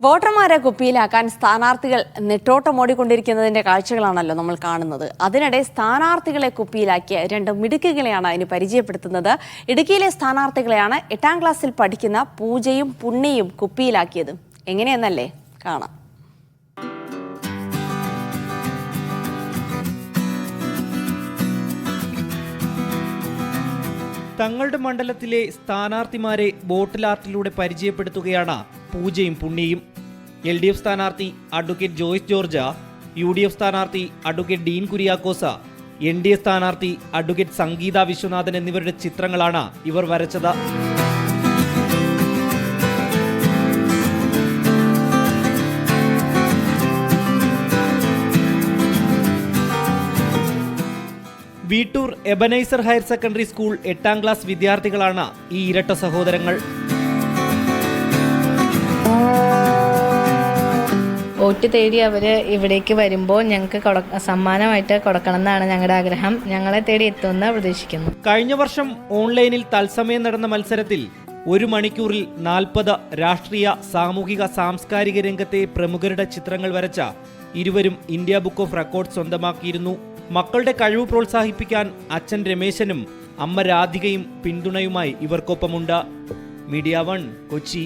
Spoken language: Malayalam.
വോട്ടർമാരെ കുപ്പിയിലാക്കാൻ സ്ഥാനാർത്ഥികൾ നെട്ടോട്ടമോടിക്കൊണ്ടിരിക്കുന്നതിന്റെ കാഴ്ചകളാണല്ലോ നമ്മൾ കാണുന്നത്. അതിനിടെ സ്ഥാനാർത്ഥികളെ കുപ്പിയിലാക്കിയ രണ്ട് മിടുക്കുകളെയാണ് അതിന് പരിചയപ്പെടുത്തുന്നത്. ഇടുക്കിയിലെ സ്ഥാനാർത്ഥികളെയാണ് 8ാം ക്ലാസ്സിൽ പഠിക്കുന്ന പൂജയും പുണ്യയും കുപ്പിയിലാക്കിയത്. എങ്ങനെയെന്നല്ലേ കാണാം. തങ്ങളുടെ മണ്ഡലത്തിലെ സ്ഥാനാർത്ഥിമാരെ ബോട്ടിൽ ആർട്ടിലൂടെ പരിചയപ്പെടുത്തുകയാണ് പൂജയും പുണ്യയും. LDF സ്ഥാനാർത്ഥി അഡ്വക്കേറ്റ് ജോയ്സ് ജോർജ, UDF സ്ഥാനാർത്ഥി അഡ്വക്കേറ്റ് ഡീൻ കുര്യാക്കോസ, NDA സ്ഥാനാർത്ഥി അഡ്വക്കേറ്റ് സംഗീത വിശ്വനാഥൻ എന്നിവരുടെ ചിത്രങ്ങളാണ് ഇവർ വരച്ചത്. Veettoor Ebenezer higher secondary school 8ാം class വിദ്യാർത്ഥികളാണ് ഈ ഇരട്ട സഹോദരങ്ങൾ. വോട്ട് തേടി അവർ ഇവിടേക്ക് വരുമ്പോൾ ഞങ്ങൾക്ക് സമ്മാനമായിട്ട് കൊടുക്കണം എന്നാണ് ഞങ്ങളുടെ ആഗ്രഹം. ഞങ്ങളെ തേടി എത്തുമെന്ന് പ്രതീക്ഷിക്കുന്നു. കഴിഞ്ഞ വർഷം ഓൺലൈനിൽ തത്സമയം നടന്ന മത്സരത്തിൽ 1 മണിക്കൂറിൽ 40 രാഷ്ട്രീയ, സാമൂഹിക, സാംസ്കാരിക രംഗത്തെ പ്രമുഖരുടെ ചിത്രങ്ങൾ വരച്ച ഇരുവരും ഇന്ത്യ ബുക്ക് ഓഫ് റെക്കോർഡ് സ്വന്തമാക്കിയിരുന്നു. മക്കളുടെ കഴിവ് പ്രോത്സാഹിപ്പിക്കാൻ അച്ഛൻ രമേശനും അമ്മ രാധികയും പിന്തുണയുമായി ഇവർക്കൊപ്പമുണ്ട്. മീഡിയ 1 കൊച്ചി.